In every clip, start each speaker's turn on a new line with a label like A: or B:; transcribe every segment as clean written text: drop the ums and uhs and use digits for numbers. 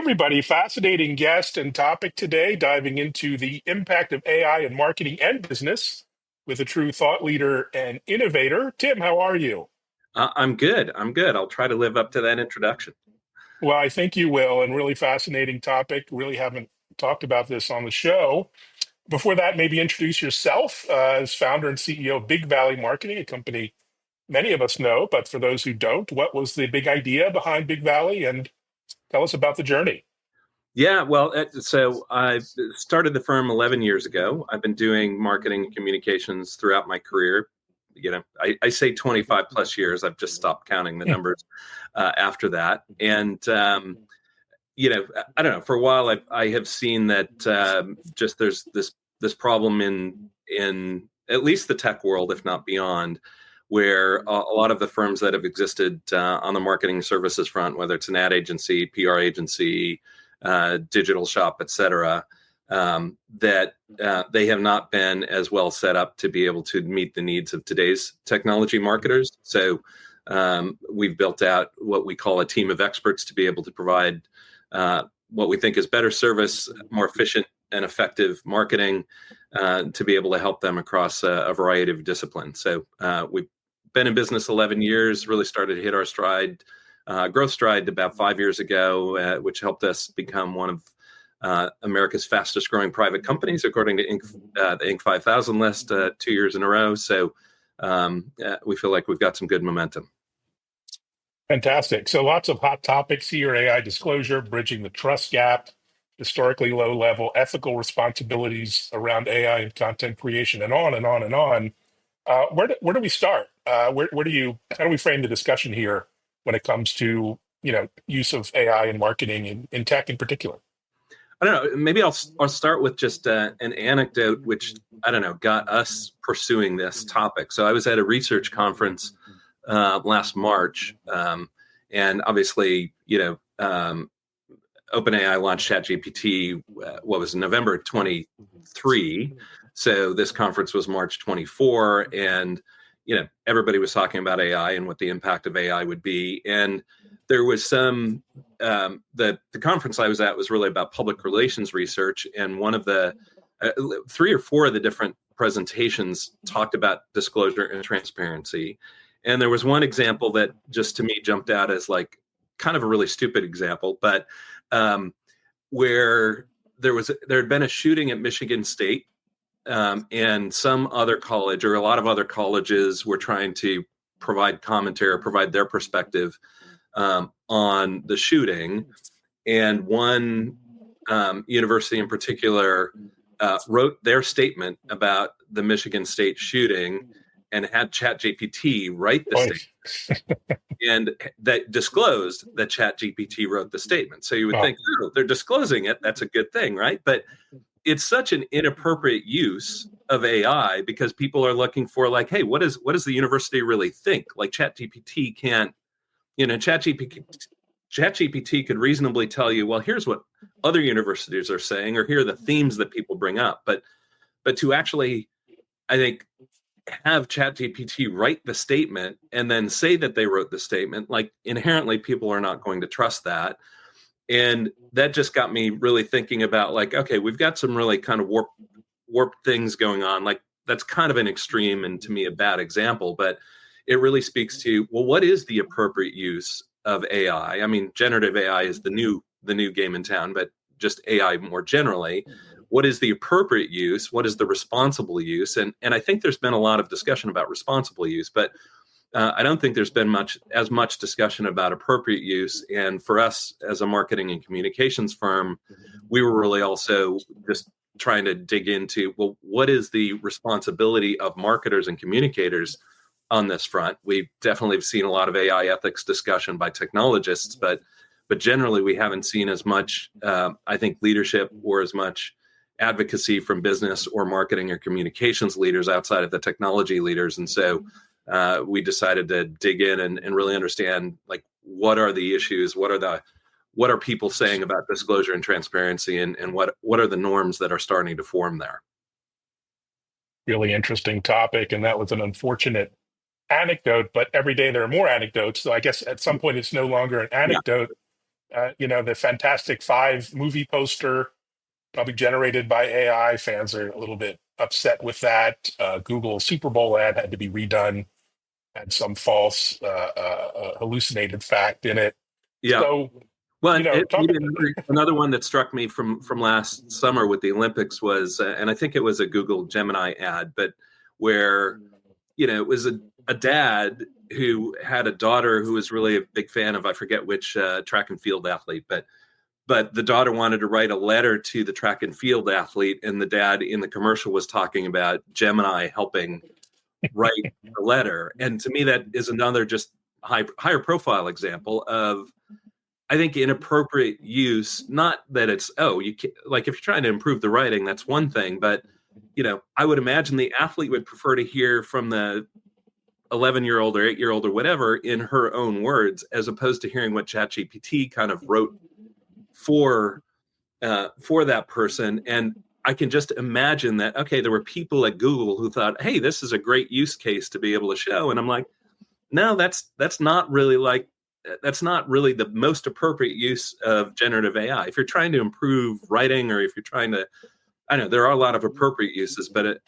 A: everybody. Fascinating guest and topic today, diving into the impact of AI in marketing and business with a true thought leader and innovator. Tim, how are you?
B: I'm good. I'm good. I'll try to live up to that introduction.
A: Well, I think you will, and really fascinating topic. Really haven't talked about this on the show. Before that, maybe introduce yourself as founder and CEO of Big Valley Marketing, a company many of us know, but for those who don't, what was the big idea behind Big Valley? And tell us about the journey.
B: Yeah, well, so I started the firm 11 years ago. I've been doing marketing and communications throughout my career. I say 25 plus years. I've just stopped counting the numbers after that. And, I don't know, for a while I have seen that just there's this problem in at least the tech world, if not beyond, where a lot of the firms that have existed on the marketing services front, whether it's an ad agency, PR agency, digital shop, et cetera, that they have not been as well set up to be able to meet the needs of today's technology marketers. So we've built out what we call a team of experts to be able to provide what we think is better service, more efficient and effective marketing, to be able to help them across a variety of disciplines. So we've been in business 11 years, really started to hit our growth stride about 5 years ago, which helped us become one of America's fastest growing private companies, according to the Inc. 5000 list 2 years in a row. So we feel like we've got some good momentum.
A: Fantastic. So lots of hot topics here: AI disclosure, bridging the trust gap, historically low level ethical responsibilities around AI and content creation, and on and on and on. Where do we start? How do we frame the discussion here when it comes to, use of AI in marketing in tech in particular?
B: I don't know. Maybe I'll start with just an anecdote, which I don't know got us pursuing this topic. So I was at a research conference last March, and obviously, OpenAI launched ChatGPT. What was November 23? So this conference was March 24, and everybody was talking about AI and what the impact of AI would be. And there was some the conference I was at was really about public relations research, and one of the 3 or 4 of the different presentations talked about disclosure and transparency. And there was one example that just to me jumped out as like kind of a really stupid example, but where there had been a shooting at Michigan State, and some other college or a lot of other colleges were trying to provide commentary or provide their perspective on the shooting. And one university in particular wrote their statement about the Michigan State shooting and had ChatGPT write the statement, and that disclosed that ChatGPT wrote the statement. So you would think, oh, they're disclosing it. That's a good thing, right? But it's such an inappropriate use of AI because people are looking for like, hey, what does the university really think? Like ChatGPT can't, ChatGPT could reasonably tell you, well, here's what other universities are saying, or here are the themes that people bring up. But to actually, I think, have ChatGPT write the statement and then say that they wrote the statement, like inherently people are not going to trust that. And that just got me really thinking about like, okay, we've got some really kind of warped things going on. Like that's kind of an extreme and to me a bad example, but it really speaks to, well, what is the appropriate use of AI? I mean, generative AI is the new game in town, but just AI more generally. What is the appropriate use? What is the responsible use? And I think there's been a lot of discussion about responsible use, but I don't think there's been as much discussion about appropriate use. And for us as a marketing and communications firm, we were really also just trying to dig into, well, what is the responsibility of marketers and communicators on this front? We definitely have seen a lot of AI ethics discussion by technologists, but generally we haven't seen as much, I think, leadership or as much advocacy from business or marketing or communications leaders outside of the technology leaders. And so we decided to dig in and really understand, like, what are the issues? What are people saying about disclosure and transparency, and what are the norms that are starting to form there?
A: Really interesting topic. And that was an unfortunate anecdote, but every day there are more anecdotes. So I guess at some point it's no longer an anecdote. The Fantastic Five movie poster, probably generated by AI. Fans are a little bit upset with that. Google Super Bowl ad had to be redone, had some false hallucinated fact in it.
B: Yeah.
A: So,
B: Well, and
A: talk.
B: maybe another one that struck me from last summer with the Olympics was, and I think it was a Google Gemini ad, but where it was a dad who had a daughter who was really a big fan of, I forget which track and field athlete, but the daughter wanted to write a letter to the track and field athlete, and the dad in the commercial was talking about Gemini helping write the letter. And to me, that is another just higher profile example of, I think, inappropriate use. Not that it's, you can, like, if you're trying to improve the writing, that's one thing, but I would imagine the athlete would prefer to hear from the 11-year-old or 8-year-old or whatever in her own words, as opposed to hearing what ChatGPT kind of wrote for that person. And I can just imagine that, okay, there were people at Google who thought, hey, this is a great use case to be able to show. And I'm like, no, that's not really the most appropriate use of generative AI. If you're trying to improve writing, or if you're trying to, I know there are a lot of appropriate uses, but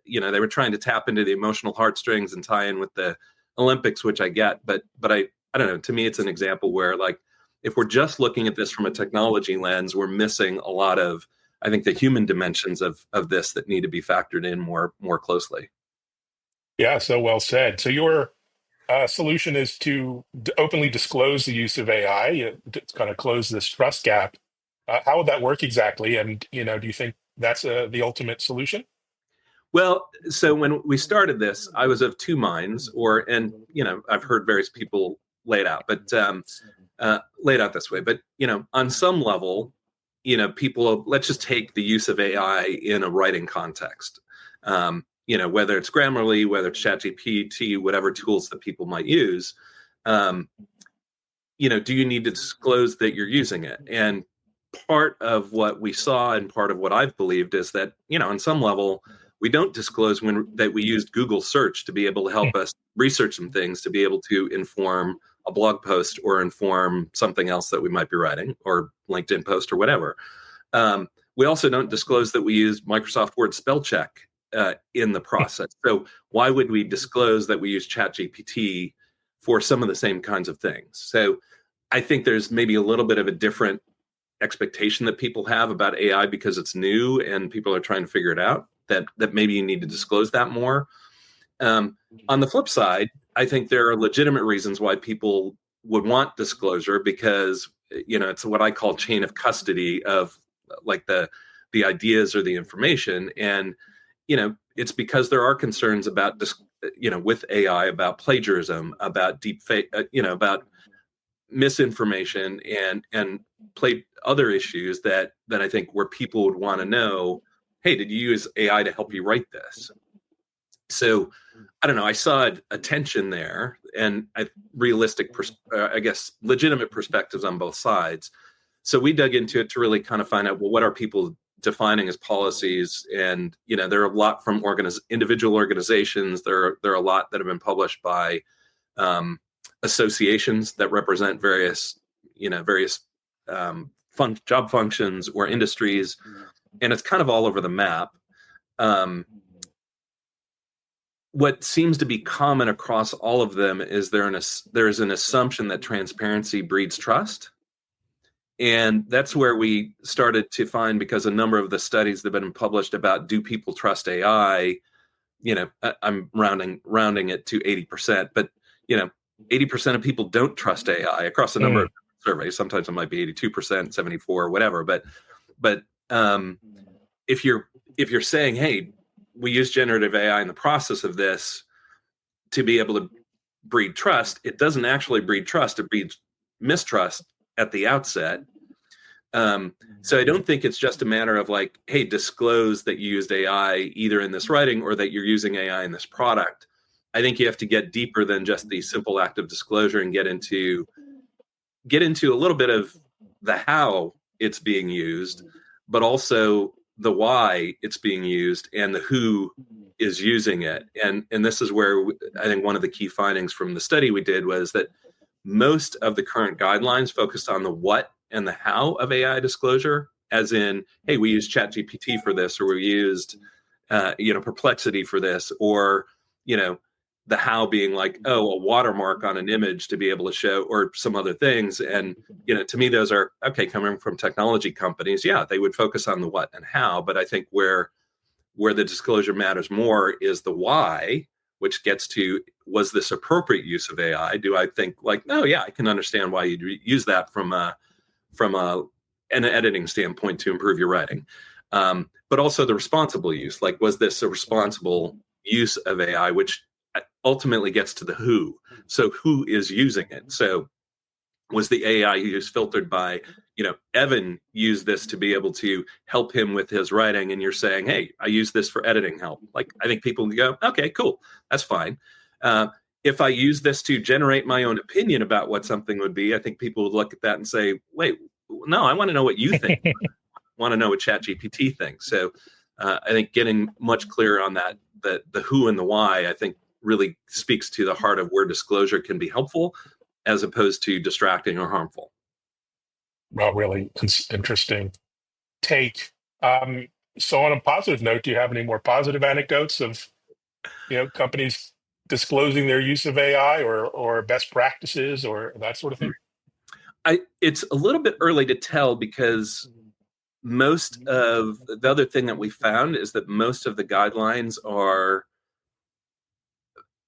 B: they were trying to tap into the emotional heartstrings and tie in with the Olympics, which I get, but I don't know. To me, it's an example where, like, if we're just looking at this from a technology lens, we're missing a lot of, I think, the human dimensions of this that need to be factored in more closely.
A: Yeah, so well said. So your solution is to openly disclose the use of AI to kind of close this trust gap. How would that work exactly? And do you think that's the ultimate solution?
B: Well, so when we started this, I was of two minds, and I've heard various people lay it out, but laid out this way. But on some level, people, let's just take the use of AI in a writing context. Whether it's Grammarly, whether it's ChatGPT, whatever tools that people might use. Do you need to disclose that you're using it? And part of what we saw, and part of what I've believed, is that on some level, we don't disclose that we used Google search to be able to help us research some things, to be able to inform a blog post or inform something else that we might be writing, or LinkedIn post or whatever. We also don't disclose that we used Microsoft Word spell check in the process. So why would we disclose that we use ChatGPT for some of the same kinds of things? So I think there's maybe a little bit of a different expectation that people have about AI because it's new and people are trying to figure it out, that maybe you need to disclose that more. On the flip side, I think there are legitimate reasons why people would want disclosure, because it's what I call chain of custody of, like, the ideas or the information. And it's because there are concerns about with AI, about plagiarism, about deep fake, about misinformation, and other issues that I think, where people would want to know, hey, did you use AI to help you write this? So I don't know. I saw a tension there, and I guess legitimate perspectives on both sides. So we dug into it to really kind of find out, well, what are people defining as policies? And there are a lot from individual organizations. There are a lot that have been published by associations that represent various job functions or industries, and it's kind of all over the map. What seems to be common across all of them is there is an assumption that transparency breeds trust. And that's where we started to find, because a number of the studies that have been published about, do people trust AI, I'm rounding it to 80%, but 80% of people don't trust AI across a number of surveys. Sometimes it might be 82%, 74, whatever. But if you're saying, hey, we use generative AI in the process of this to be able to breed trust, it doesn't actually breed trust. It breeds mistrust at the outset. So I don't think it's just a matter of, like, hey, disclose that you used AI either in this writing or that you're using AI in this product. I think you have to get deeper than just the simple act of disclosure and get into a little bit of the how it's being used, but also the why it's being used and the who is using it. And this is where I think one of the key findings from the study we did was that most of the current guidelines focus on the what and the how of AI disclosure, as in, hey, we used ChatGPT for this, or we used, Perplexity for this, or, you know, the how being like, oh, a watermark on an image to be able to show, or some other things. And, to me, those are okay, coming from technology companies. Yeah, they would focus on the what and how. But I think where the disclosure matters more is the why, which gets to, was this appropriate use of AI? Do I think like, oh yeah, I can understand why you'd use that from an editing standpoint to improve your writing, but also the responsible use. Like, was this a responsible use of AI, which ultimately gets to the who. So who is using it? So was the AI use filtered by, Evan used this to be able to help him with his writing, and you're saying, hey, I use this for editing help. Like, I think people would go, okay, cool, that's fine. If I use this to generate my own opinion about what something would be, I think people would look at that and say, wait, no, I want to know what you think. I want to know what ChatGPT thinks. So I think getting much clearer on that, the who and the why, I think really speaks to the heart of where disclosure can be helpful as opposed to distracting or harmful.
A: Well, really interesting take. So on a positive note, do you have any more positive anecdotes of, companies disclosing their use of AI or best practices or that sort of thing?
B: It's a little bit early to tell, because most of the other thing that we found is that most of the guidelines are,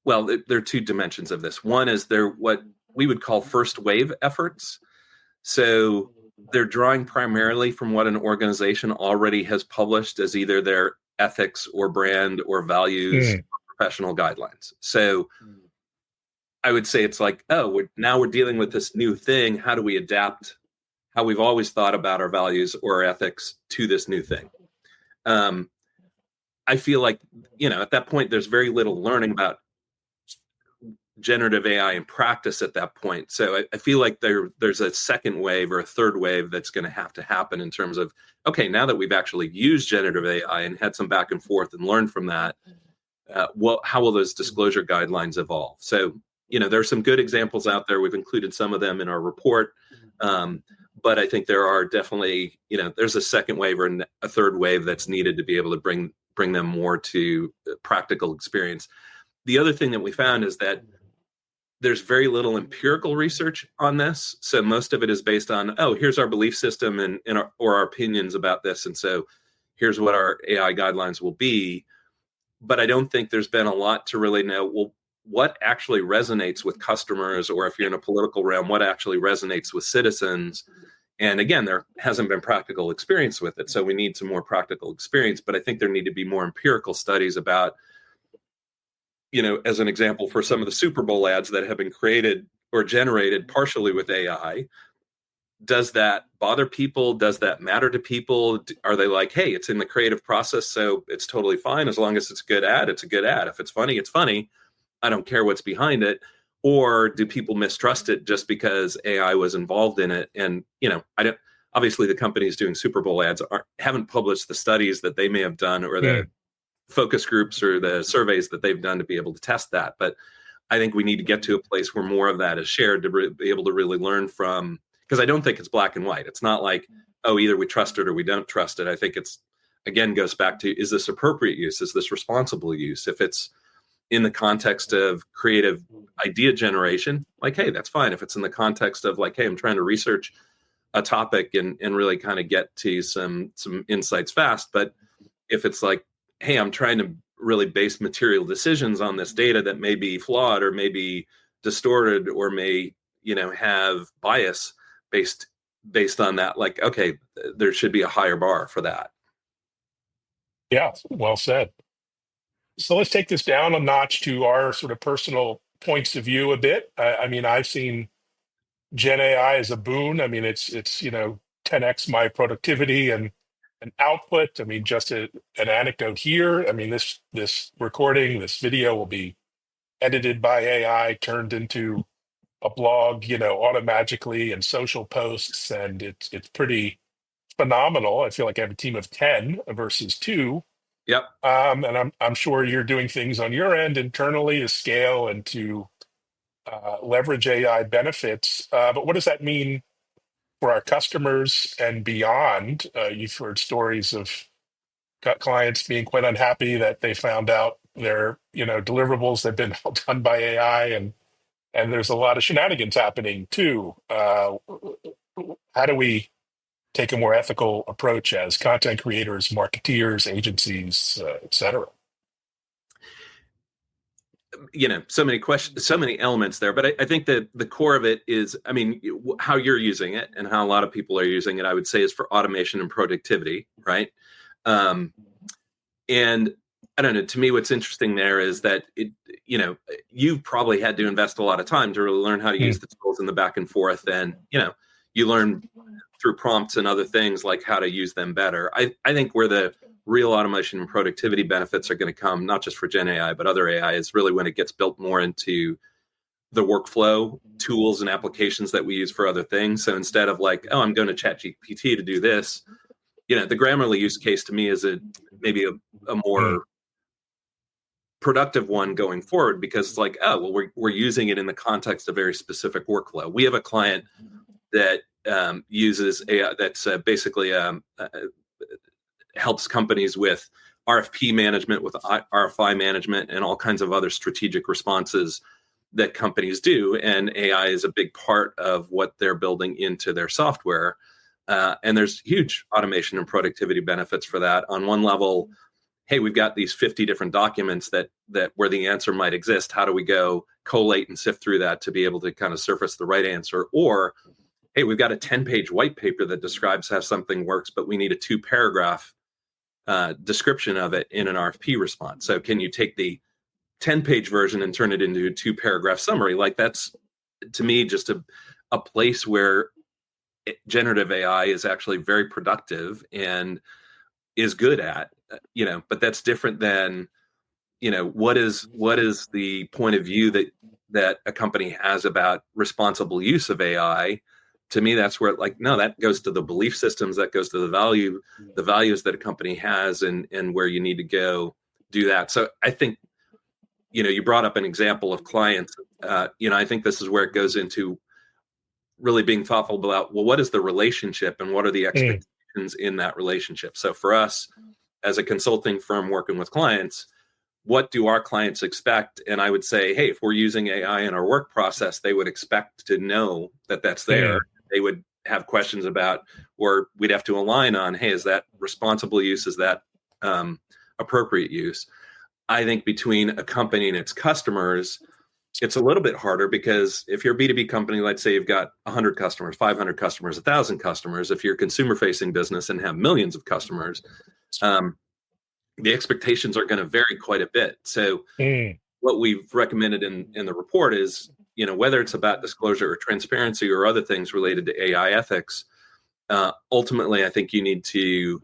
B: well, there are two dimensions of this. One is they're what we would call first wave efforts. So they're drawing primarily from what an organization already has published as either their ethics or brand or values, professional guidelines. So I would say it's like, oh, we're dealing with this new thing. How do we adapt how we've always thought about our values or our ethics to this new thing? I feel like, at that point, there's very little learning about generative AI in practice at that point. So I feel like there's a second wave or a third wave that's going to happen in terms of, okay, now that we've actually used generative AI and had some back and forth and learned from that, how will those disclosure guidelines evolve? So, there are some good examples out there. We've included some of them in our report. But I think there are definitely, there's a second wave or a third wave that's needed to be able to bring them more to practical experience. The other thing that we found is that there's very little empirical research on this. So most of it is based on, oh, here's our belief system or our opinions about this. And so here's what our AI guidelines will be. But I don't think there's been a lot to really know, well, what actually resonates with customers, or if you're in a political realm, what actually resonates with citizens. And again, there hasn't been practical experience with it. So we need some more practical experience. But I think there need to be more empirical studies about, as an example, for some of the Super Bowl ads that have been created or generated partially with AI, does that bother people? Does that matter to people? Are they like, hey, it's in the creative process, so it's totally fine. As long as it's a good ad, it's a good ad. If it's funny, it's funny. I don't care what's behind it. Or do people mistrust it just because AI was involved in it? And, I don't, obviously the companies doing Super Bowl ads haven't published the studies that they may have done, or the focus groups or the surveys that they've done to be able to test that. But I think we need to get to a place where more of that is shared to be able to really learn from, because I don't think it's black and white. It's not like, oh, either we trust it or we don't trust it. I think it's, again, goes back to, is this appropriate use? Is this responsible use? If it's in the context of creative idea generation, like, hey, that's fine. If it's in the context of like, hey, I'm trying to research a topic and really kind of get to some insights fast. But if it's like, hey, I'm trying to really base material decisions on this data that may be flawed or may be distorted or may, have bias based on that, like, okay, there should be a higher bar for that.
A: Yeah, well said. So let's take this down a notch to our sort of personal points of view a bit. I mean, I've seen Gen AI as a boon. I mean, it's 10x my productivity and output. I mean, just an anecdote here. I mean, this recording, this video will be edited by AI, turned into a blog, automatically, and social posts, and it's pretty phenomenal. I feel like I have a team of 10 versus 2.
B: Yep.
A: And I'm sure you're doing things on your end internally to scale and to leverage AI benefits. But what does that mean for our customers and beyond? You've heard stories of clients being quite unhappy that they found out their deliverables have been all done by AI, and there's a lot of shenanigans happening too. How do we take a more ethical approach as content creators, marketeers, agencies, et cetera?
B: So many questions, so many elements there, but I think that the core of it is, I mean, how you're using it and how a lot of people are using it, I would say, is for automation and productivity, right? And I don't know, to me, what's interesting there is that you've probably had to invest a lot of time to really learn how to use the tools in the back and forth. And, you learn through prompts and other things like how to use them better. I think where the real automation and productivity benefits are going to come, not just for Gen AI, but other AI, is really when it gets built more into the workflow tools and applications that we use for other things. So instead of like, oh, I'm going to ChatGPT to do this, the Grammarly use case to me is maybe a more productive one going forward, because it's like, oh, well, we're using it in the context of very specific workflow. We have a client that uses AI that's basically helps companies with RFP management, with RFI management, and all kinds of other strategic responses that companies do. And AI is a big part of what they're building into their software. And there's huge automation and productivity benefits for that. On one level, hey, we've got these 50 different documents that where the answer might exist. How do we go collate and sift through that to be able to kind of surface the right answer? Or, hey, we've got a 10-page white paper that describes how something works, but we need a 2-paragraph description of it in an RFP response. So can you take the 10-page version and turn it into a 2-paragraph summary? Like, that's, to me, just a place where generative AI is actually very productive and is good at, but that's different than, what is the point of view that a company has about responsible use of AI. To me, that's where, like, no, that goes to the belief systems, that goes to the values that a company has, and where you need to go do that. So I think, you brought up an example of clients. I think this is where it goes into really being thoughtful about, well, what is the relationship and what are the expectations in that relationship? So for us, as a consulting firm working with clients, what do our clients expect? And I would say, hey, if we're using AI in our work process, they would expect to know that that's there. They would have questions about, or we'd have to align on, hey, is that responsible use? Is that appropriate use? I think between a company and its customers, it's a little bit harder, because if you're a B2B company, let's say you've got 100 customers, 500 customers, 1,000 customers. If you're a consumer-facing business and have millions of customers, the expectations are going to vary quite a bit. So what we've recommended in the report is, whether it's about disclosure or transparency or other things related to AI ethics, ultimately, I think you need to,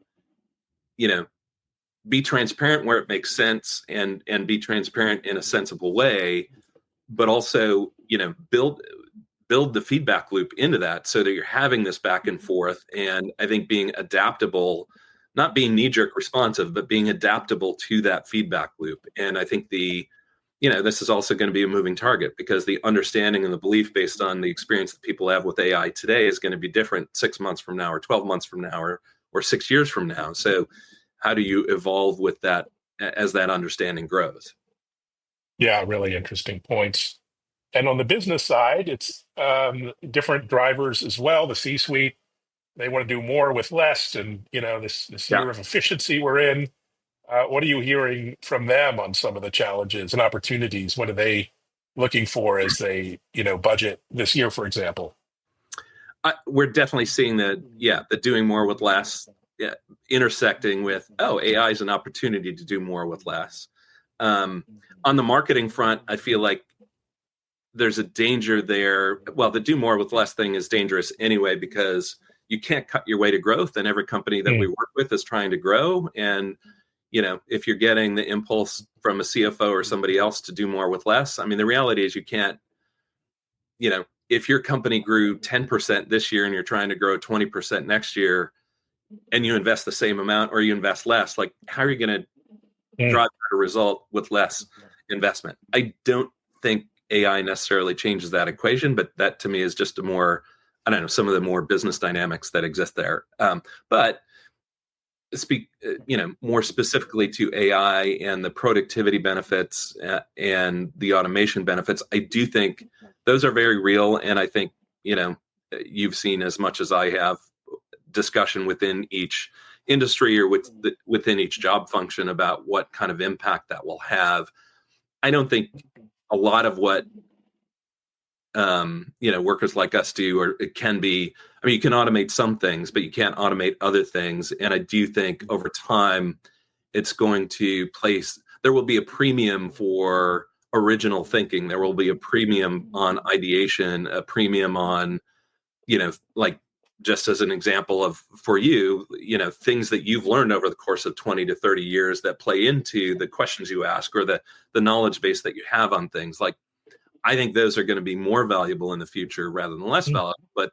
B: be transparent where it makes sense, and be transparent in a sensible way, but also, build the feedback loop into that so that you're having this back and forth. And I think being adaptable, not being knee-jerk responsive, but being adaptable to that feedback loop. And I think this is also going to be a moving target, because the understanding and the belief based on the experience that people have with AI today is going to be different 6 months from now, or 12 months from now, or 6 years from now. So how do you evolve with that as that understanding grows?
A: Yeah, really interesting points. And on the business side, it's different drivers as well. The C-suite, they want to do more with less. And, this year of efficiency we're in, what are you hearing from them on some of the challenges and opportunities? What are they looking for as they, budget this year, for example?
B: We're definitely seeing the doing more with less, intersecting with, AI is an opportunity to do more with less. On the marketing front, I feel like there's a danger there. Well, the do more with less thing is dangerous anyway, because you can't cut your way to growth, and every company that we work with is trying to grow. And, if you're getting the impulse from a CFO or somebody else to do more with less, I mean, the reality is you can't, if your company grew 10% this year and you're trying to grow 20% next year, and you invest the same amount or you invest less, like, how are you going to drive a result with less investment? I don't think AI necessarily changes that equation, but that to me is just a more, I don't know, some of the more business dynamics that exist there. But speak, more specifically to AI and the productivity benefits and the automation benefits, I do think those are very real. And I think, you've seen as much as I have discussion within each industry or within each job function about what kind of impact that will have. I don't think a lot of what workers like us do, or it can be, I mean, you can automate some things, but you can't automate other things. And I do think over time, it's going to there will be a premium for original thinking. There will be a premium on ideation, a premium on, like, just as an example of, for you, things that you've learned over the course of 20 to 30 years that play into the questions you ask or the knowledge base that you have on things. Like, I think those are going to be more valuable in the future rather than less valuable, but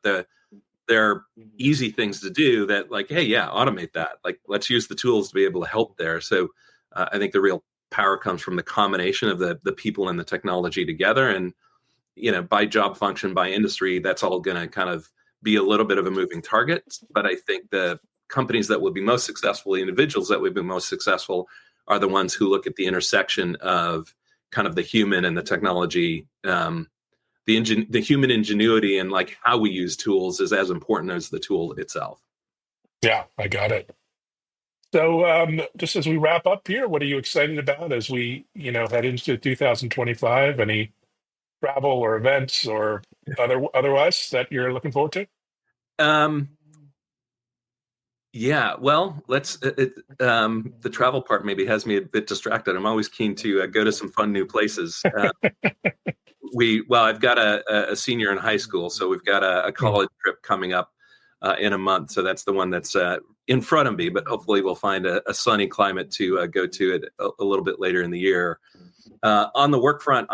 B: they're easy things to do that, like, hey, yeah, automate that. Like, let's use the tools to be able to help there. So I think the real power comes from the combination of the people and the technology together. And, by job function, by industry, that's all going to kind of be a little bit of a moving target. But I think the companies that will be most successful, the individuals that will be most successful, are the ones who look at the intersection of kind of the human and the technology. The human ingenuity and like how we use tools is as important as the tool itself.
A: Yeah, I got it. So just as we wrap up here, what are you excited about as we, head into 2025? Any travel or events or otherwise that you're looking forward to?
B: Yeah, well, the travel part maybe has me a bit distracted. I'm always keen to go to some fun new places. I've got a senior in high school, so we've got a college trip coming up in a month. So that's the one that's in front of me, but hopefully we'll find a sunny climate to go to it a little bit later in the year. On the work front,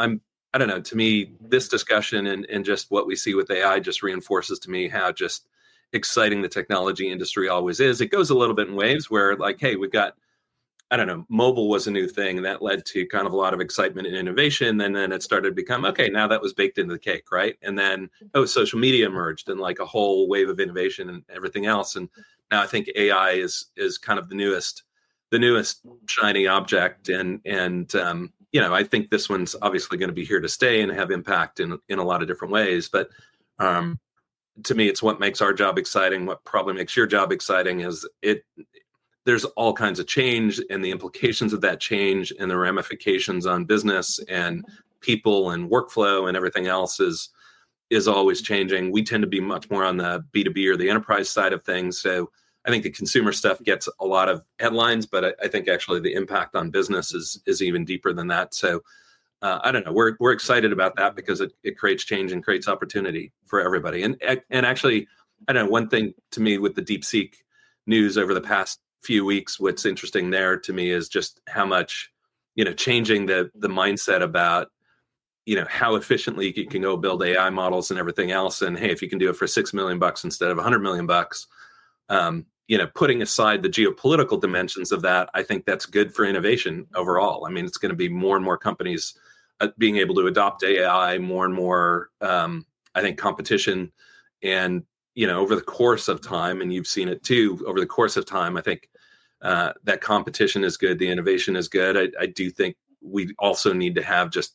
B: I don't know, to me, this discussion and just what we see with AI just reinforces to me how just exciting the technology industry always is. It goes a little bit in waves where, like, hey, we've got, I don't know, mobile was a new thing, and that led to kind of a lot of excitement and innovation. And then it started to become, okay, now that was baked into the cake, right? And then, social media emerged and like a whole wave of innovation and everything else. And now I think AI is kind of the newest shiny object. And I think this one's obviously going to be here to stay and have impact in a lot of different ways. But to me, it's what makes our job exciting. What probably makes your job exciting is there's all kinds of change, and the implications of that change and the ramifications on business and people and workflow and everything else is always changing. We tend to be much more on the B2B or the enterprise side of things. So I think the consumer stuff gets a lot of headlines, but I think actually the impact on business is even deeper than that. So I don't know. We're excited about that because it creates change and creates opportunity for everybody. And actually, I don't know, one thing to me with the DeepSeek news over the past few weeks, what's interesting there to me is just how much, changing the mindset about, how efficiently you can go build AI models and everything else. And hey, if you can do it for $6 million instead of $100 million, putting aside the geopolitical dimensions of that, I think that's good for innovation overall. I mean, it's going to be more and more companies being able to adopt AI, more and more, I think, competition. And, over the course of time, and you've seen it too, over the course of time, I think that competition is good. The innovation is good. I do think we also need to have just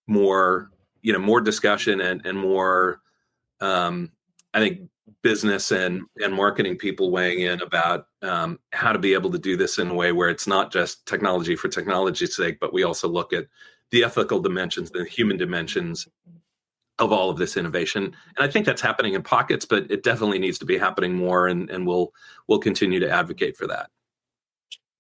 B: more, more discussion and more, I think, business and marketing people weighing in about how to be able to do this in a way where it's not just technology for technology's sake, but we also look at the ethical dimensions, the human dimensions of all of this innovation. And I think that's happening in pockets, but it definitely needs to be happening more, and we'll continue to advocate for that.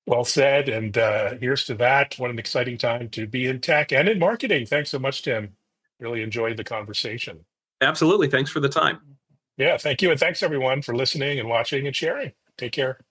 A: Well said. And here's to that. What an exciting time to be in tech and in marketing. Thanks so much, Tim. Really enjoyed the conversation.
B: Absolutely. Thanks for the time.
A: Yeah, thank you. And thanks everyone for listening and watching and sharing. Take care.